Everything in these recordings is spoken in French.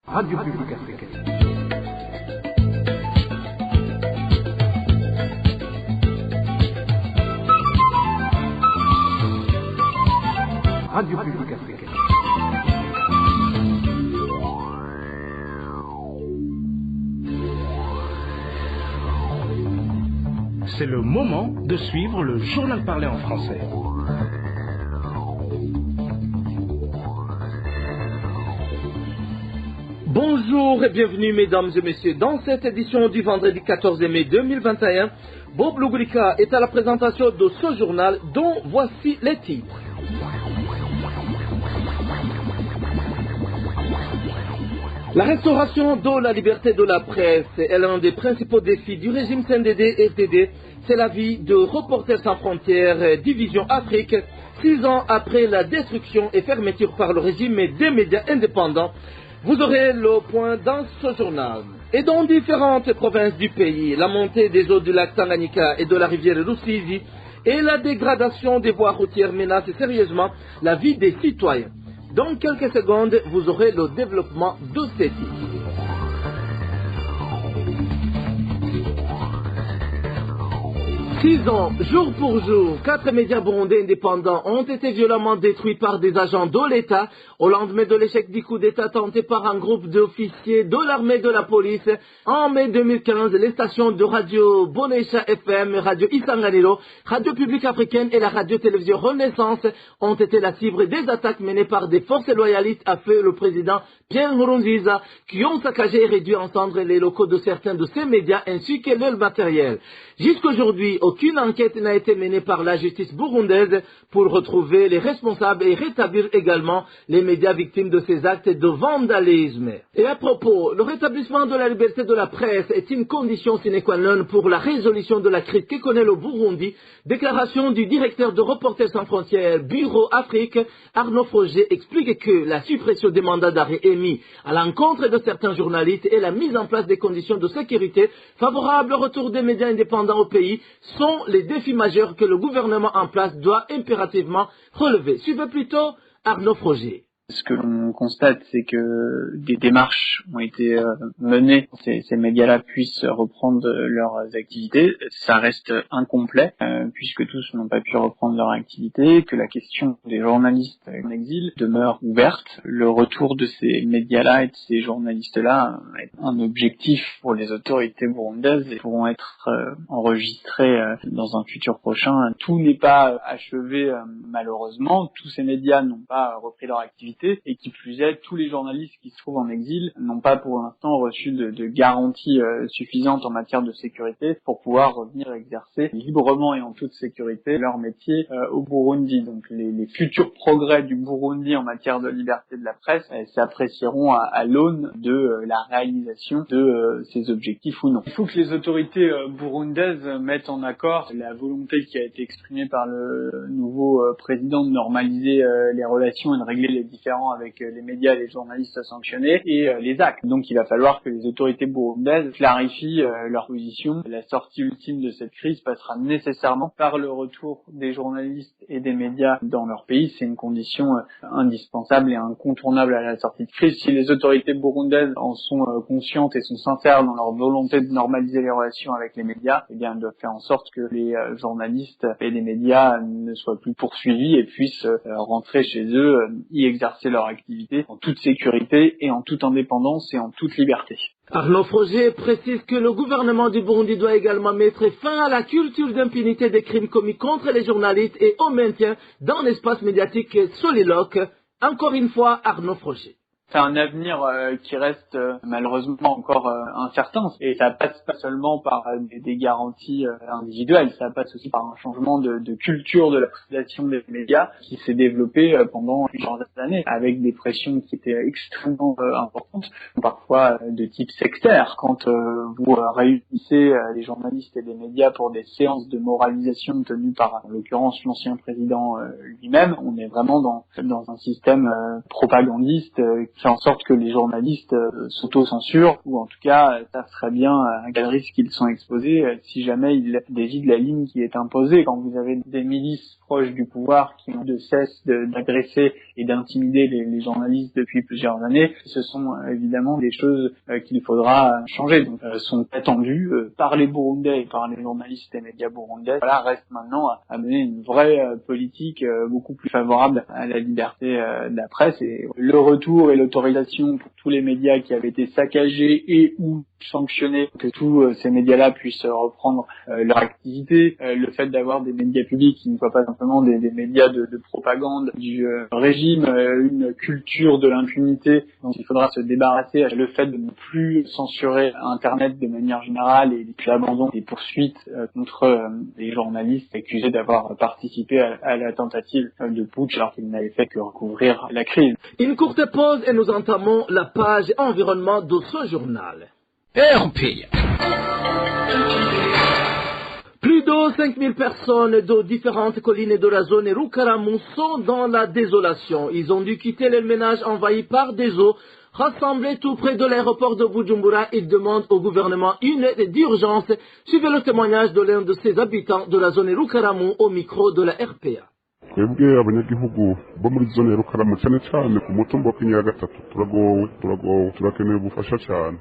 Radio Publique Africaine. Radio Publique Africaine. C'est le moment de suivre le journal parlé en français. Bonjour et bienvenue mesdames et messieurs dans cette édition du vendredi 14 mai 2021. Bob Lugurika est à la présentation de ce journal dont voici les titres. La restauration de la liberté de la presse est l'un des principaux défis du régime CNDD-FDD. C'est l'avis de Reporters sans frontières, Division Afrique, 6 ans après la destruction et fermeture par le régime des médias indépendants. Vous aurez le point dans ce journal. Et dans différentes provinces du pays, la montée des eaux du lac Tanganyika et de la rivière Rusizi et la dégradation des voies routières menacent sérieusement la vie des citoyens. Dans quelques secondes, vous aurez le développement de ces titres. 6 ans, jour pour jour, 4 médias burundais indépendants ont été violemment détruits par des agents de l'État au lendemain de l'échec du coup d'État tenté par un groupe d'officiers de l'armée de la police. En mai 2015, les stations de radio Bonesha FM, Radio Isanganiro, Radio Publique Africaine et la radio-télévision Renaissance ont été la cible des attaques menées par des forces loyalistes à feu le président Pierre Nkurunziza qui ont saccagé et réduit en cendres les locaux de certains de ces médias ainsi que leur matériel. Jusqu'aujourd'hui, aucune enquête n'a été menée par la justice burundaise pour retrouver les responsables et rétablir également les médias victimes de ces actes de vandalisme. Et à propos, le rétablissement de la liberté de la presse est une condition sine qua non pour la résolution de la crise que connaît le Burundi. Déclaration du directeur de Reporters sans frontières, Bureau Afrique, Arnaud Froger, explique que la suppression des mandats d'arrêt émis à l'encontre de certains journalistes et la mise en place des conditions de sécurité favorables au retour des médias indépendants au pays sont les défis majeurs que le gouvernement en place doit impérativement relever. Suivez plutôt Arnaud Froger. Ce que l'on constate, c'est que des démarches ont été menées pour que ces médias-là puissent reprendre leurs activités. Ça reste incomplet, puisque tous n'ont pas pu reprendre leur activité, que la question des journalistes en exil demeure ouverte. Le retour de ces médias-là et de ces journalistes-là est un objectif pour les autorités burundaises et pourront être enregistrés dans un futur prochain. Tout n'est pas achevé, malheureusement. Tous ces médias n'ont pas repris leur activité. Et qui plus est, tous les journalistes qui se trouvent en exil n'ont pas pour l'instant reçu de garanties suffisantes en matière de sécurité pour pouvoir revenir exercer librement et en toute sécurité leur métier au Burundi. Donc les futurs progrès du Burundi en matière de liberté de la presse s'apprécieront à l'aune de la réalisation de ces objectifs ou non. Il faut que les autorités burundaises mettent en accord la volonté qui a été exprimée par le nouveau président de normaliser les relations et de régler les différends avec les médias et les journalistes sanctionnés et les actes. Donc il va falloir que les autorités burundaises clarifient leur position. La sortie ultime de cette crise passera nécessairement par le retour des journalistes et des médias dans leur pays. C'est une condition indispensable et incontournable à la sortie de crise. Si les autorités burundaises en sont conscientes et sont sincères dans leur volonté de normaliser les relations avec les médias, eh bien elles doivent faire en sorte que les journalistes et les médias ne soient plus poursuivis et puissent rentrer chez eux, y exercer leur activité en toute sécurité et en toute indépendance et en toute liberté. Arnaud Froger précise que le gouvernement du Burundi doit également mettre fin à la culture d'impunité des crimes commis contre les journalistes et au maintien dans l'espace médiatique soliloque. Encore une fois, Arnaud Froger. C'est un avenir qui reste malheureusement encore incertain et ça passe pas seulement par des garanties individuelles, ça passe aussi par un changement de culture de la présentation des médias qui s'est développé pendant plusieurs années avec des pressions qui étaient extrêmement importantes, parfois de type sectaire. Quand vous réunissez les journalistes et les médias pour des séances de moralisation tenues par, en l'occurrence, l'ancien président lui-même, on est vraiment dans un système propagandiste faire en sorte que les journalistes s'auto-censurent, ou en tout cas savent très bien à quel risque ils sont exposés si jamais ils dévient de la ligne qui est imposée. Quand vous avez des milices proches du pouvoir qui n'ont de cesse d'agresser et d'intimider les journalistes depuis plusieurs années, ce sont évidemment des choses qu'il faudra changer. Donc sont attendues par les Burundais et par les journalistes et médias burundais. Voilà, reste maintenant à mener une vraie politique beaucoup plus favorable à la liberté de la presse, et le retour et l'autorisation pour tous les médias qui avaient été saccagés et ou sanctionnés, que tous ces médias-là puissent reprendre leur activité, le fait d'avoir des médias publics qui ne soient pas simplement des médias de propagande du régime, une culture de l'impunité dont il faudra se débarrasser, le fait de ne plus censurer Internet de manière générale et puis l'abandon des poursuites contre les journalistes accusés d'avoir participé à la tentative de putsch alors qu'ils n'avaient fait que recouvrir la crise. Une courte pause et nous entamons la page environnement de ce journal. Plus de 5000 personnes de différentes collines de la zone Rukaramu sont dans la désolation. Ils ont dû quitter leur ménage envahi par des eaux. Rassemblés tout près de l'aéroport de Bujumbura, ils demandent au gouvernement une aide d'urgence. Suivez le témoignage de l'un de ces habitants de la zone Rukaramu au micro de la RPA. twebwe abanyagihugu bo muri zone ya Rukaramu cyane cyane ku mutumba wa Kinyinya gatatu turagowe turakeneye ubufasha cyane.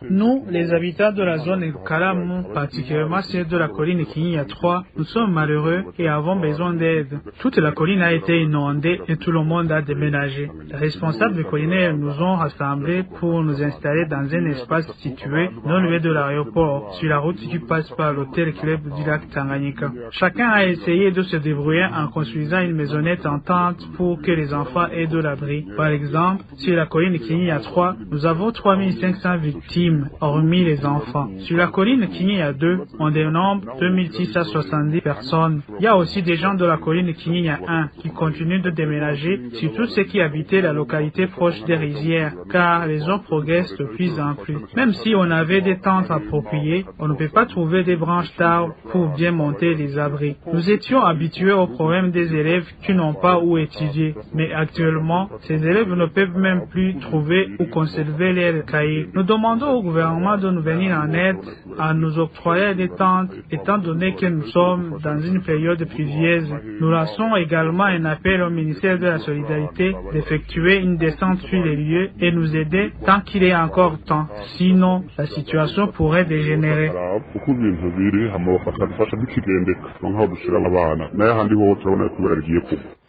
Nous, les habitants de la zone Rukaramu, particulièrement ceux de la colline Kinyinya 3, nous sommes malheureux et avons besoin d'aide. Toute la colline a été inondée et tout le monde a déménagé. Les responsables collinaires nous ont rassemblés pour nous installer dans un espace situé non loin de l'aéroport, sur la route qui passe par l'hôtel club du lac Tanganyika. Chacun a essayé de se débrouiller en construisant une maisonnette en tente pour que les enfants aient de l'abri. Par exemple, sur la colline Kinyinya 3, nous avons 3500 victimes, hormis les enfants. Sur la colline Kinyinya 2, on dénombre 2670 personnes. Il y a aussi des gens de la colline Kinyinya 1 qui continuent de déménager, surtout ceux qui habitaient la localité proche des rizières, car les eaux progressent de plus en plus. Même si on avait des tentes appropriées, on ne peut pas trouver des branches d'arbres pour bien monter les abris. Nous étions habitués au problème des élèves qui n'ont pas où étudier, mais actuellement, ces élèves ne peuvent même plus trouver où conserver leurs cahiers. Nous demandons au gouvernement de nous venir en aide, à nous octroyer des tentes, étant donné que nous sommes dans une période pluvieuse. Nous lançons également un appel au ministère de la Solidarité d'effectuer une descente sur les lieux et nous aider tant qu'il est encore temps. Sinon, la situation pourrait dégénérer.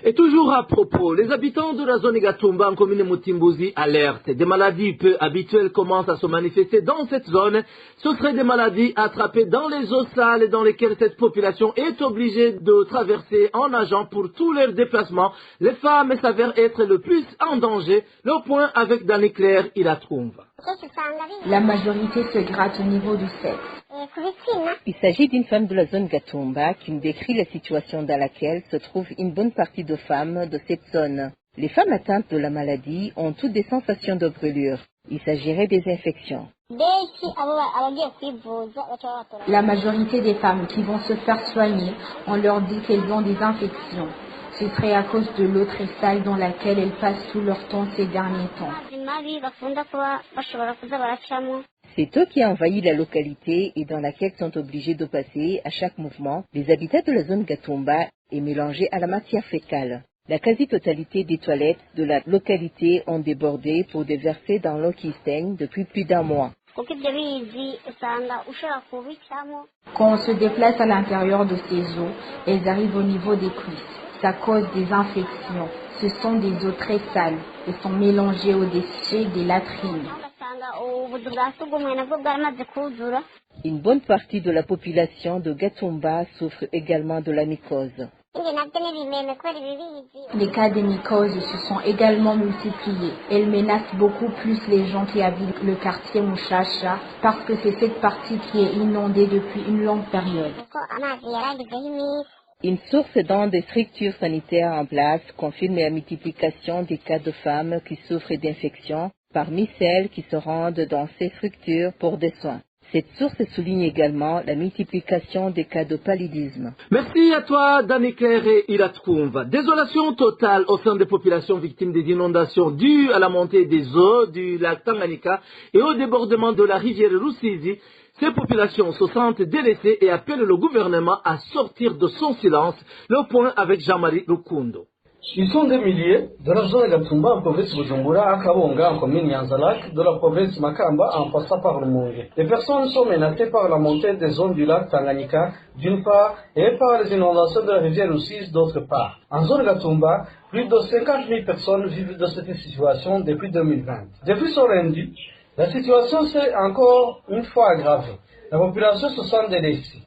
Et toujours à propos, les habitants de la zone Gatumba en commune Mutimbuzi alertent. Des maladies peu habituelles commencent à se manifester dans cette zone. Ce seraient des maladies attrapées dans les eaux sales dans lesquelles cette population est obligée de traverser en nageant pour tous leurs déplacements. Les femmes s'avèrent être le plus en danger. Le point avec Danny Claire, il la trouve. La majorité se gratte au niveau du sexe. Il s'agit d'une femme de la zone Gatumba qui nous décrit la situation dans laquelle se trouve une bonne partie de femmes de cette zone. Les femmes atteintes de la maladie ont toutes des sensations de brûlure. Il s'agirait des infections. La majorité des femmes qui vont se faire soigner, on leur dit qu'elles ont des infections. Ce serait à cause de l'eau très sale dans laquelle elles passent tout leur temps ces derniers temps. C'est eau qui a envahi la localité et dans laquelle sont obligés de passer à chaque mouvement. Les habitats de la zone Gatumba est mélangée à la matière fécale. La quasi-totalité des toilettes de la localité ont débordé pour déverser dans l'eau qui saigne depuis plus d'un mois. Quand on se déplace à l'intérieur de ces eaux, elles arrivent au niveau des cuisses. Ça cause des infections. Ce sont des eaux très sales. Elles sont mélangées aux déchets des latrines. Une bonne partie de la population de Gatumba souffre également de la mycose. Les cas de mycose se sont également multipliés. Elles menacent beaucoup plus les gens qui habitent le quartier Mushasha parce que c'est cette partie qui est inondée depuis une longue période. Une source dans des structures sanitaires en place confirme la multiplication des cas de femmes qui souffrent d'infections parmi celles qui se rendent dans ces structures pour des soins. Cette source souligne également la multiplication des cas de paludisme. Merci à toi, Daniclaire et Ilatkoumva. Désolation totale au sein des populations victimes des inondations dues à la montée des eaux du lac Tanganyika et au débordement de la rivière Rusizi. Ces populations se sentent délaissées et appellent le gouvernement à sortir de son silence. Le point avec Jean-Marie Rukundo. Ils sont des milliers de la zone Gatumba en province Bujumbura à Kabonga en commune Nyanzalak, de la province Makamba en passant par le Monge. Les personnes sont menacées par la montée des zones du lac Tanganyika d'une part et par les inondations de la rivière Rusizi d'autre part. En zone Gatumba, plus de 50 000 personnes vivent de cette situation depuis 2020. Depuis son lundi, la situation s'est encore une fois aggravée. La population se sent délaissée.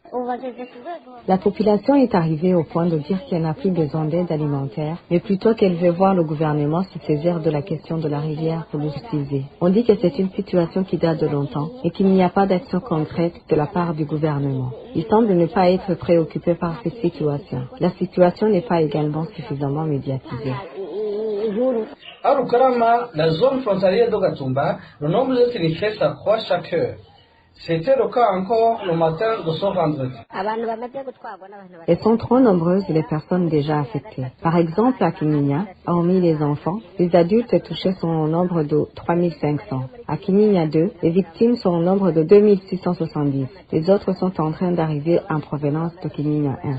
La population est arrivée au point de dire qu'elle n'a plus besoin d'aide alimentaire, mais plutôt qu'elle veut voir le gouvernement se saisir de la question de la rivière pour l'utiliser. On dit que c'est une situation qui date de longtemps et qu'il n'y a pas d'action concrète de la part du gouvernement. Il semble ne pas être préoccupé par cette situation. La situation n'est pas également suffisamment médiatisée. À Rukarama, la zone frontalière de Gatumba, le nombre de sinistrés s'accroît chaque heure. C'était le cas encore le matin de ce vendredi. Elles sont trop nombreuses les personnes déjà affectées. Par exemple, à Kinyinya, hormis les enfants, les adultes touchés sont au nombre de 3500. À Kinyinya 2, les victimes sont au nombre de 2670. Les autres sont en train d'arriver en provenance de Kinyinya 1.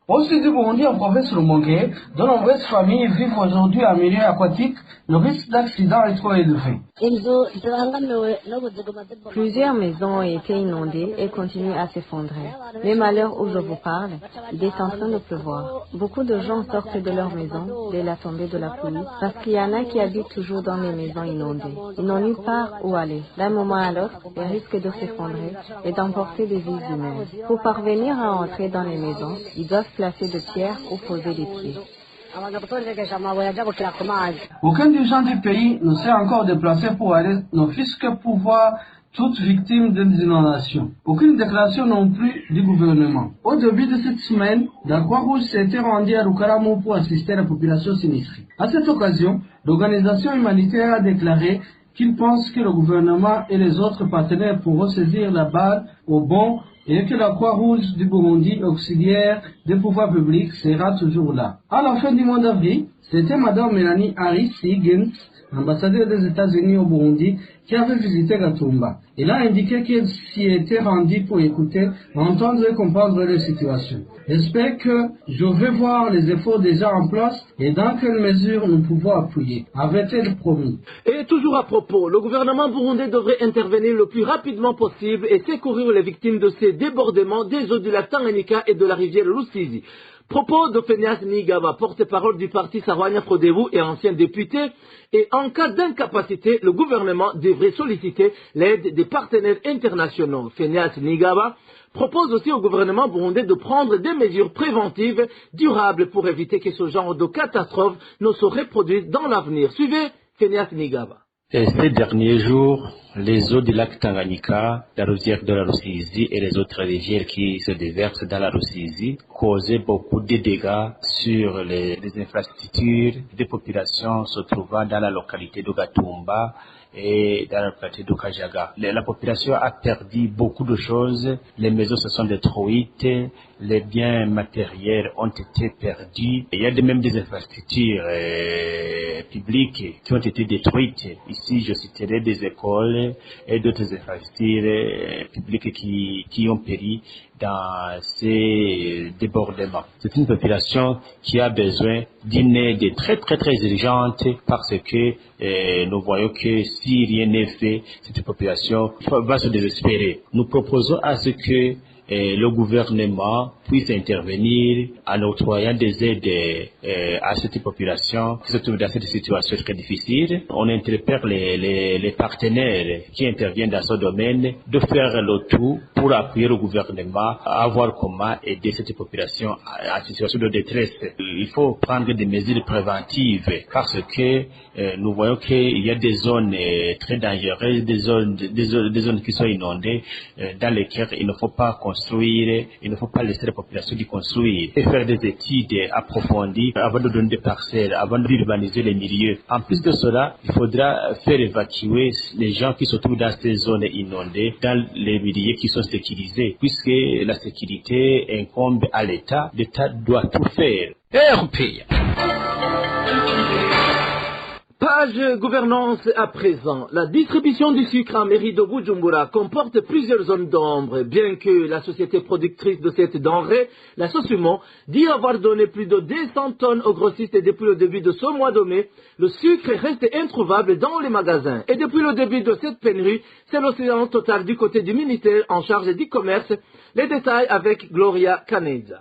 Au sud du Burundi, en province de Rumonge, de nombreuses familles vivent aujourd'hui en milieu aquatique. Le risque d'accident est trop élevé. Plusieurs maisons ont été inondées et continuent à s'effondrer. Mais à l'heure où je vous parle, il est en train de pleuvoir. Beaucoup de gens sortent de leur maison dès la tombée de la pluie parce qu'il y en a qui habitent toujours dans les maisons inondées. Ils n'ont nulle part où aller. D'un moment à l'autre, ils risquent de s'effondrer et d'emporter des vies humaines. Pour parvenir à entrer dans les maisons, ils doivent placer des pierres ou poser des pieds. Aucun dirigeant du pays ne s'est encore déplacé pour aller, ne fût-ce que pour voir toutes victimes des inondations. Aucune déclaration non plus du gouvernement. Au début de cette semaine, la Croix-Rouge s'était rendue à Rukaramo pour assister à la population sinistrée. À cette occasion, l'organisation humanitaire a déclaré qu'il pense que le gouvernement et les autres partenaires pourront saisir la balle au bon et que la Croix-Rouge du Burundi, auxiliaire des pouvoirs publics, sera toujours là. À la fin du mois d'avril, c'était Mme Mélanie Harris Higgins, ambassadeur des États-Unis au Burundi, qui avait visité Gatumba. Elle a indiqué qu'elle s'y était rendue pour écouter, entendre et comprendre la situation. J'espère que je vais voir les efforts déjà en place et dans quelle mesure nous pouvons appuyer, avait-elle promis. Et toujours à propos, le gouvernement burundais devrait intervenir le plus rapidement possible et secourir les victimes de ces débordements des eaux du lac Tanganyika et de la rivière Rusizi. Propos de Phineas Nigaba, porte-parole du parti Sarwania Frodebu et ancien député, et en cas d'incapacité, le gouvernement devrait solliciter l'aide des partenaires internationaux. Phineas Nigaba propose aussi au gouvernement burundais de prendre des mesures préventives durables pour éviter que ce genre de catastrophe ne se reproduise dans l'avenir. Suivez Phineas Nigaba. Et ces derniers jours, les eaux du lac Tanganyika, la rivière de la Rusizi et les autres rivières qui se déversent dans la Rusizi causaient beaucoup de dégâts sur les infrastructures des populations se trouvant dans la localité de Gatumba et dans la localité de Kajaga. La population a perdu beaucoup de choses, les maisons se sont détruites, les biens matériels ont été perdus. Il y a même des infrastructures publiques qui ont été détruites. Ici, je citerai des écoles et d'autres infrastructures publiques qui ont péri dans ces débordements. C'est une population qui a besoin d'une aide très urgente parce que nous voyons que si rien n'est fait, cette population va se désespérer. Nous proposons à ce que le gouvernement puisse intervenir en octroyant des aides à cette population qui se trouve dans cette situation très difficile. On interpelle les partenaires qui interviennent dans ce domaine de faire le tout pour appuyer le gouvernement à voir comment aider cette population en situation de détresse. Il faut prendre des mesures préventives parce que nous voyons qu'il y a des zones très dangereuses, des zones qui sont inondées dans lesquelles il ne faut pas construire, il ne faut pas laisser la population d'y construire et faire des études approfondies avant de donner des parcelles, avant d'urbaniser les milieux. En plus de cela, il faudra faire évacuer les gens qui se trouvent dans ces zones inondées, dans les milieux qui sont sécurisés, puisque la sécurité incombe à l'État. L'État doit tout faire. Page gouvernance à présent. La distribution du sucre en mairie de Bujumbura comporte plusieurs zones d'ombre, bien que la société productrice de cette denrée, la Sosumo, dit avoir donné plus de 200 tonnes aux grossistes depuis le début de ce mois de mai. Le sucre reste introuvable dans les magasins. Et depuis le début de cette pénurie, c'est l'océan total du côté du ministère en charge du commerce. Les détails avec Gloria Caneza.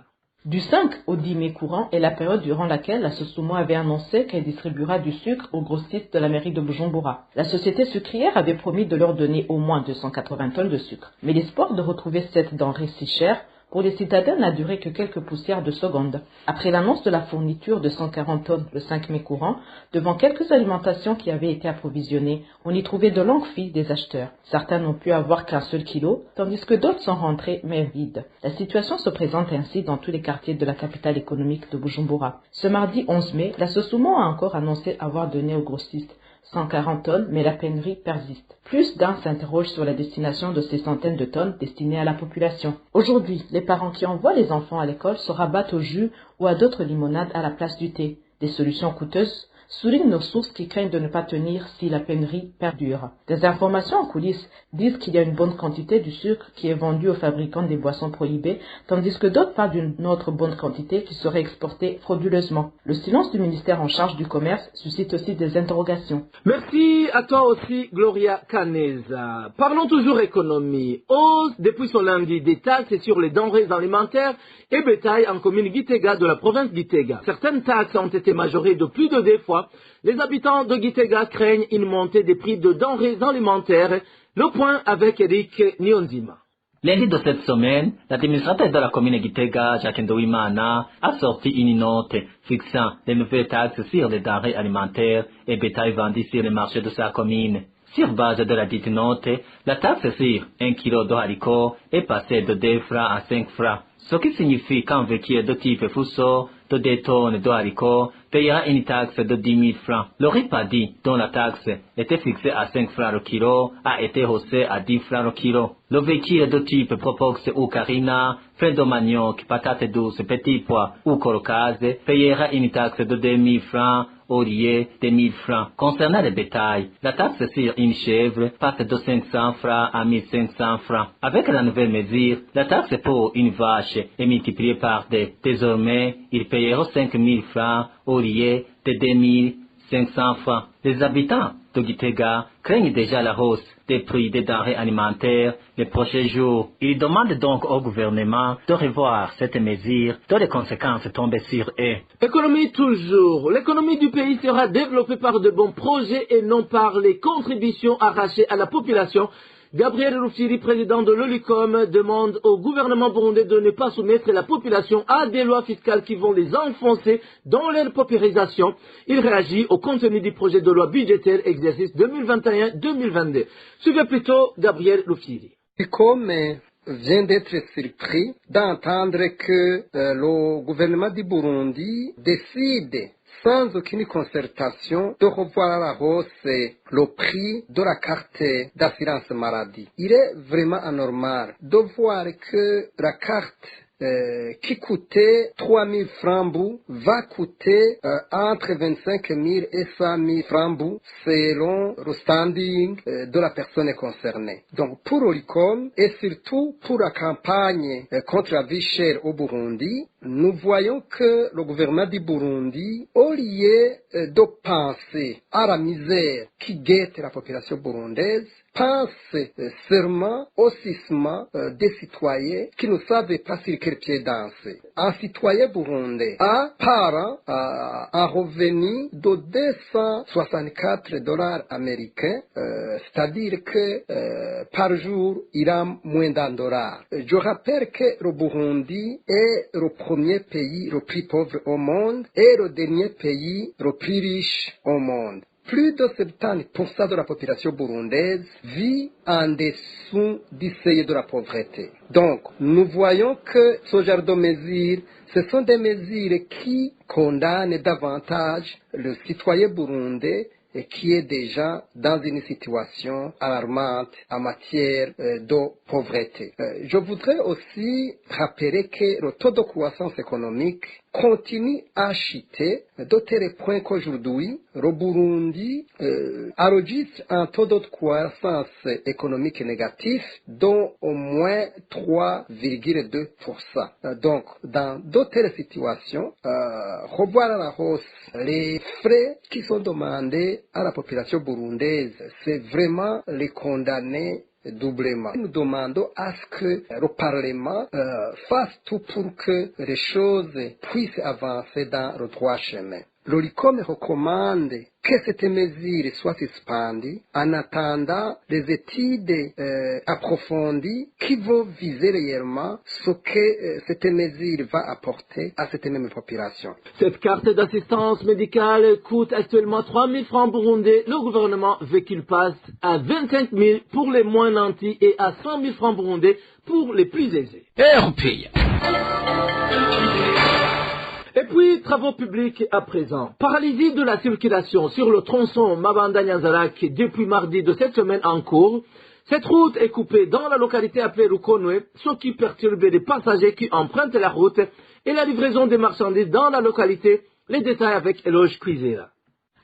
Du 5 au 10 mai courant est la période durant laquelle la Sosumo avait annoncé qu'elle distribuera du sucre aux grossistes de la mairie de Bujumbura. La société sucrière avait promis de leur donner au moins 280 tonnes de sucre. Mais l'espoir de retrouver cette denrée si chère pour les citadins n'a duré que quelques poussières de secondes. Après l'annonce de la fourniture de 140 tonnes le 5 mai courant, devant quelques alimentations qui avaient été approvisionnées, on y trouvait de longues files des acheteurs. Certains n'ont pu avoir qu'un seul kilo, tandis que d'autres sont rentrés mains vides. La situation se présente ainsi dans tous les quartiers de la capitale économique de Bujumbura. Ce mardi 11 mai, la Sosumo a encore annoncé avoir donné aux grossistes 140 tonnes, mais la pénurie persiste. Plus d'un s'interroge sur la destination de ces centaines de tonnes destinées à la population. Aujourd'hui, les parents qui envoient les enfants à l'école se rabattent au jus ou à d'autres limonades à la place du thé. Des solutions coûteuses, soulignent nos sources qui craignent de ne pas tenir si la pénurie perdure. Des informations en coulisses disent qu'il y a une bonne quantité du sucre qui est vendu aux fabricants des boissons prohibées, tandis que d'autres parlent d'une autre bonne quantité qui serait exportée frauduleusement. Le silence du ministère en charge du commerce suscite aussi des interrogations. Merci à toi aussi, Gloria Caneza. Parlons toujours économie. Hausse depuis ce lundi des taxes sur les denrées alimentaires et bétail en commune Gitega de la province Gitega. Certaines taxes ont été majorées de plus de 2 fois. Les habitants de Gitega craignent une montée des prix de denrées alimentaires. Le point avec Eric Nyonzima. Lundi de cette semaine, l'administrateur de la commune Gitega, Jacques Ndouimana, a sorti une note fixant les nouvelles taxes sur les denrées alimentaires et bétail vendus sur les marchés de sa commune. Sur base de la dite note, la taxe sur 1 kg de haricots est passée de 2 francs à 5 francs, ce qui signifie qu'un véhicule de type Fuso de 2 tonnes de haricots payera une taxe de 10 000 francs. Le riz paddy, dont la taxe était fixée à 5 francs le kilo, a été haussé à 10 francs le kilo. Le véhicule de type Propox ou Carina, fin de manioc, patates douces, petits pois ou corocase payera une taxe de 2 000 francs au lieu de 1 000 francs. Concernant le bétail, la taxe sur une chèvre passe de 500 francs à 1 500 francs. Avec la nouvelle mesure, la taxe pour une vache est multipliée par 2. Désormais, ils payeront 5 000 francs au lieu de 2 500 francs. Les habitants de Gitega craignent déjà la hausse des prix des denrées alimentaires les prochains jours. Ils demandent donc au gouvernement de revoir cette mesure dont les conséquences tombent sur eux. Économie toujours. L'économie du pays sera développée par de bons projets et non par les contributions arrachées à la population. Gabriel Rufiri, président de l'OLICOM, demande au gouvernement burundais de ne pas soumettre la population à des lois fiscales qui vont les enfoncer dans leur paupérisation. Il réagit au contenu du projet de loi budgétaire exercice 2021-2022. Suivez plutôt Gabriel Rufiri. L'OLICOM vient d'être surpris d'entendre que le gouvernement du Burundi décide sans aucune concertation de revoir à la hausse le prix de la carte d'assurance maladie. Il est vraiment anormal de voir que la carte qui coûtait 3 000 francs va coûter entre 25 000 et 100 000 francs selon le standing de la personne concernée. Donc pour l'OLICOM et surtout pour la campagne contre la vie chère au Burundi, nous voyons que le gouvernement du Burundi, au lieu de penser à la misère qui guette la population burundaise, pense seulement au cissement des citoyens qui ne savent pas sur quel pied danser. Un citoyen burundais a par an un revenu de 264 dollars américains, c'est-à-dire que par jour, il a moins d'un dollar. Je rappelle que le Burundi est le premier pays le plus pauvre au monde et le dernier pays le plus riche au monde. plus de 70% de la population burundaise vit en dessous du seuil de la pauvreté. Donc, nous voyons que ce genre de mesures, ce sont des mesures qui condamnent davantage le citoyen burundais et qui est déjà dans une situation alarmante en matière de pauvreté. Je voudrais aussi rappeler que le taux de croissance économique continue à chuter, de tel point qu'aujourd'hui, le Burundi enregistre un taux de croissance économique négatif d'au moins 3,2%. Donc, dans d'autres situations, revoir à la hausse les frais qui sont demandés à la population burundaise, c'est vraiment les condamner doublement. Nous demandons à ce que le Parlement fasse tout pour que les choses puissent avancer dans le droit chemin. Le RICOM recommande que cette mesure soit suspendue en attendant les études approfondies qui vont viser réellement ce que cette mesure va apporter à cette même population. Cette carte d'assistance médicale coûte actuellement 3 000 francs burundais. Le gouvernement veut qu'il passe à 25 000 pour les moins nantis et à 100 000 francs burundais pour les plus aisés. Et on paye. Et puis, travaux publics à présent. Paralysie de la circulation sur le tronçon Mabanda-Nyanzarake depuis mardi de cette semaine en cours. Cette route est coupée dans la localité appelée Rukonwe, ce qui perturbe les passagers qui empruntent la route et la livraison des marchandises dans la localité. Les détails avec Eloge Cuisera.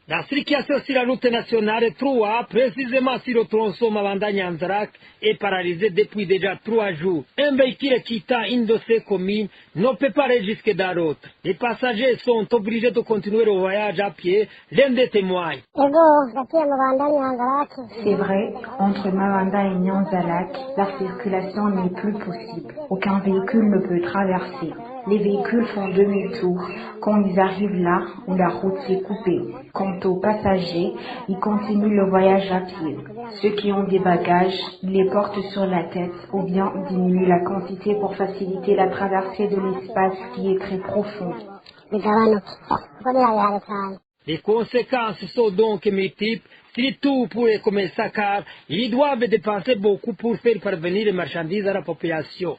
La circulation sur la route nationale 3, précisément sur le tronçon Mabanda-Nyanzarake, est paralysée depuis déjà 3 jours. Un véhicule quittant une de ces communes ne peut pas aller jusque dans l'autre. Les passagers sont obligés de continuer le voyage à pied, l'un des témoins. C'est vrai, entre Mabanda et Nyanzarake, la circulation n'est plus possible. Aucun véhicule ne peut traverser. Les véhicules font demi-tour quand ils arrivent là où la route s'est coupée. Quant aux passagers, ils continuent le voyage à pied. Ceux qui ont des bagages, ils les portent sur la tête ou bien diminuent la quantité pour faciliter la traversée de l'espace qui est très profond. Les conséquences sont donc multiples, surtout pour les commerçants car ils doivent dépenser beaucoup pour faire parvenir les marchandises à la population.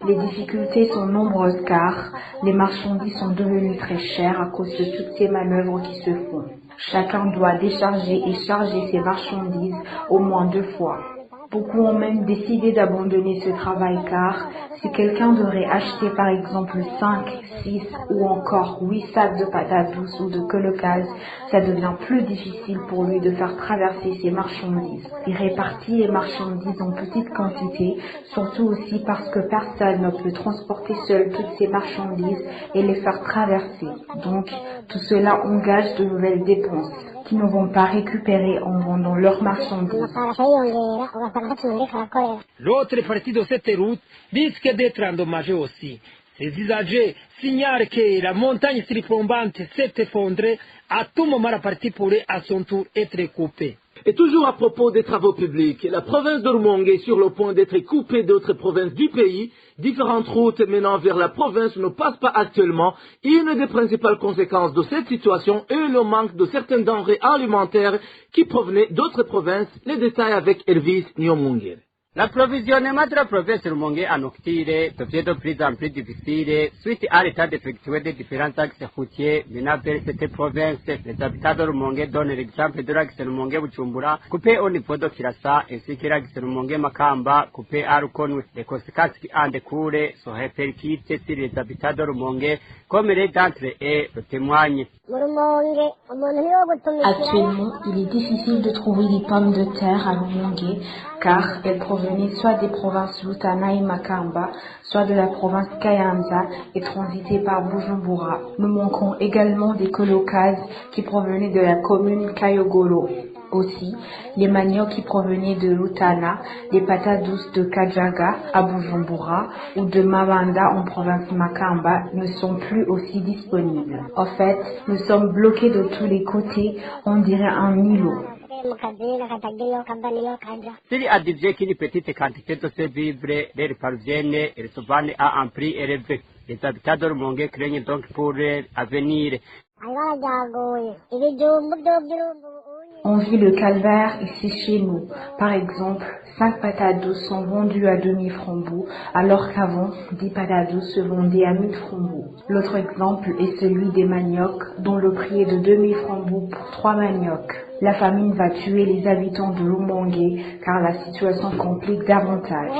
Les difficultés sont nombreuses car les marchandises sont devenues très chères à cause de toutes ces manœuvres qui se font. Chacun doit décharger et charger ses marchandises au moins 2 fois. Beaucoup ont même décidé d'abandonner ce travail car si quelqu'un devrait acheter par exemple 5, 6 ou encore 8 sacs de patates douces ou de colocase, ça devient plus difficile pour lui de faire traverser ses marchandises. Il répartit les marchandises en petites quantités, surtout aussi parce que personne ne peut transporter seul toutes ces marchandises et les faire traverser. Donc, tout cela engage de nouvelles dépenses qui ne vont pas récupérer en vendant leurs marchandises. L'autre partie de cette route risque d'être endommagée aussi. Ces usagers signalent que la montagne surplombante s'est effondrée. À tout moment, la partie pourrait à son tour être coupée. Et toujours à propos des travaux publics, la province de Rumongue est sur le point d'être coupée d'autres provinces du pays. Différentes routes menant vers la province ne passent pas actuellement. Une des principales conséquences de cette situation est le manque de certaines denrées alimentaires qui provenaient d'autres provinces. Les détails avec Elvis Nyomungere. L'approvisionnement de la province de Rumongue en octubre devient de plus en plus difficile suite à l'état d'effectuer des différents axes routiers menant vers cette province. Les habitants de Rumongue donnent l'exemple de l'axe Rumongue-Bujumbura coupé au niveau de Kirasa ainsi que l'axe Rumongue-Makamba coupé à Rukonwe. Les conséquences qui en découlent se répercutent sur les habitants de Rumongue comme les d'entre eux le témoignent. Actuellement, il est difficile de trouver des pommes de terre à Rumongue car elles provenaient soit des provinces Lutana et Makamba, soit de la province Kayanza et transitées par Bujumbura. Nous manquons également des colocases qui provenaient de la commune Kayogoro. Aussi, les maniocs qui provenaient de Lutana, les patates douces de Kajaga à Bujumbura ou de Mabanda en province Makamba ne sont plus aussi disponibles. En fait, nous sommes bloqués de tous les côtés, on dirait un îlot. S'il addigeait qu'une petite quantité de ces vivres leur parviennent et se vendent à un prix élevé, les habitants de Rumongue craignent donc pour l'avenir. On vit le calvaire ici chez nous. Par exemple, 5 patates douces sont vendues à 2000 francs, alors qu'avant, 10 patates douces se vendaient à 1000 francs. L'autre exemple est celui des maniocs, dont le prix est de 2000 francs pour 3 maniocs. La famine va tuer les habitants de Lumongue, car la situation complique davantage.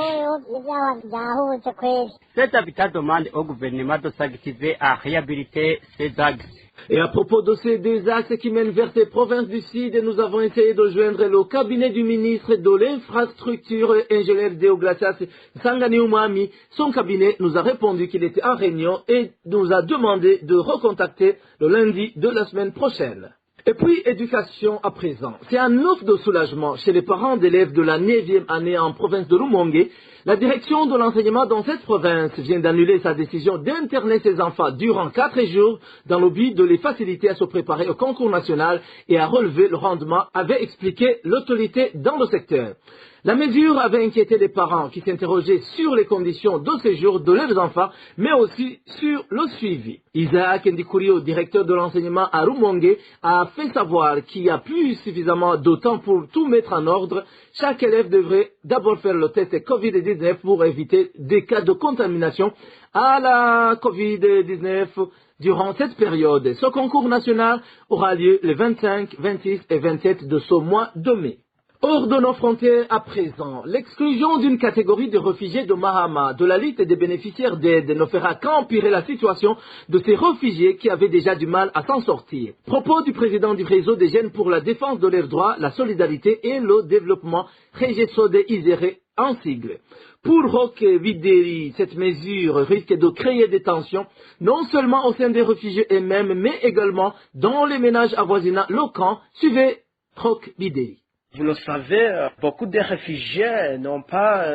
Ces habitants demandent au gouvernement de s'activer à réhabiliter ces axes. Et à propos de ces deux axes qui mènent vers ces provinces du Sud, nous avons essayé de joindre le cabinet du ministre de l'Infrastructure, ingénieur Deoglacias Sangani Umami. Son cabinet nous a répondu qu'il était en réunion et nous a demandé de recontacter le lundi de la semaine prochaine. Et puis, éducation à présent. C'est un offre de soulagement chez les parents d'élèves de la 9e année en province de Lumongue. La direction de l'enseignement dans cette province vient d'annuler sa décision d'interner ses enfants durant 4 jours dans le but de les faciliter à se préparer au concours national et à relever le rendement, avait expliqué l'autorité dans le secteur. La mesure avait inquiété les parents qui s'interrogeaient sur les conditions de séjour de leurs enfants, mais aussi sur le suivi. Isaac Ndikurio, directeur de l'enseignement à Rumongue, a fait savoir qu'il n'y a plus suffisamment de temps pour tout mettre en ordre. Chaque élève devrait d'abord faire le test Covid-19 pour éviter des cas de contamination à la Covid-19 durant cette période. Ce concours national aura lieu les 25, 26 et 27 de ce mois de mai. Hors de nos frontières à présent, l'exclusion d'une catégorie de réfugiés de Mahama de la liste des bénéficiaires d'aide ne fera qu'empirer la situation de ces réfugiés qui avaient déjà du mal à s'en sortir. Propos du président du réseau des jeunes pour la défense de leurs droits, la solidarité et le développement, Regesode Isere en sigle. Pour Roch Videri, cette mesure risque de créer des tensions, non seulement au sein des réfugiés eux-mêmes, mais également dans les ménages avoisinants locaux. Suivez Roch Videri. Vous le savez, beaucoup de réfugiés n'ont pas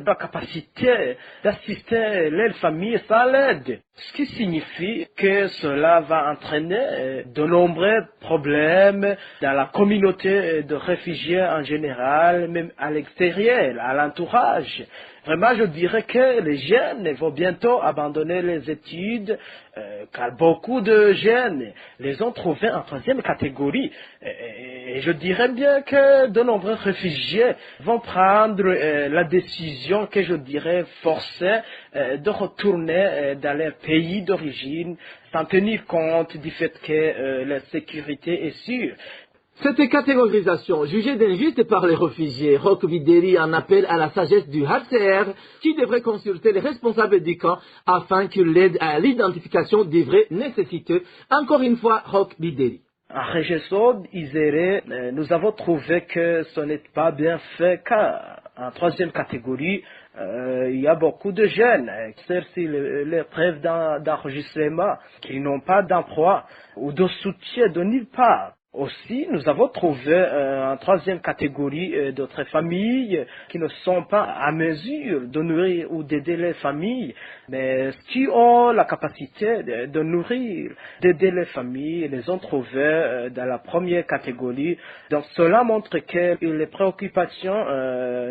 la capacité d'assister leurs familles sans l'aide. Ce qui signifie que cela va entraîner de nombreux problèmes dans la communauté de réfugiés en général, même à l'extérieur, à l'entourage. Vraiment, je dirais que les jeunes vont bientôt abandonner les études, car beaucoup de jeunes les ont trouvés en 3e catégorie. Et je dirais bien que de nombreux réfugiés vont prendre la décision que je dirais forcée de retourner dans leur pays d'origine sans tenir compte du fait que la sécurité est sûre. Cette catégorisation, jugée d'injuste par les réfugiés, Roch Videri en appelle à la sagesse du HCR qui devrait consulter les responsables du camp afin que l'aide à l'identification des vrais nécessiteux. Encore une fois, Roch Videri. À Regesode Isere, nous avons trouvé que ce n'est pas bien fait car en 3e catégorie, il y a beaucoup de jeunes qui cherchent les preuves d'enregistrement, qui n'ont pas d'emploi ou de soutien de nulle part. Aussi, nous avons trouvé en 3e catégorie d'autres familles qui ne sont pas à mesure de nourrir ou d'aider les familles, mais qui ont la capacité de nourrir, d'aider les familles, les ont trouvés dans la 1re catégorie. Donc cela montre que les préoccupations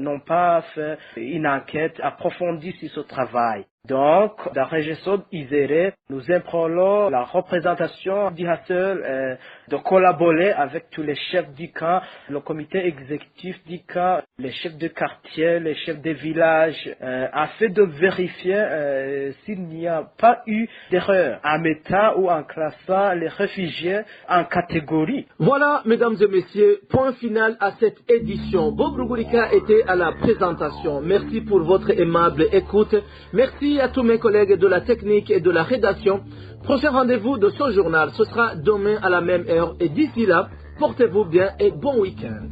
n'ont pas fait une enquête approfondie sur ce travail. Donc, dans Regesode Isere, nous implorons la représentation du HCR de collaborer avec tous les chefs du camp, le comité exécutif du camp, les chefs de quartier, les chefs de village, afin de vérifier s'il n'y a pas eu d'erreur en mettant ou en classant les réfugiés en catégorie. Voilà, mesdames et messieurs, point final à cette édition. Bob Rugurika était à la présentation. Merci pour votre aimable écoute. Merci à tous mes collègues de la technique et de la rédaction. Prochain rendez-vous de ce journal, ce sera demain à la même heure. Et d'ici là, portez-vous bien et bon week-end.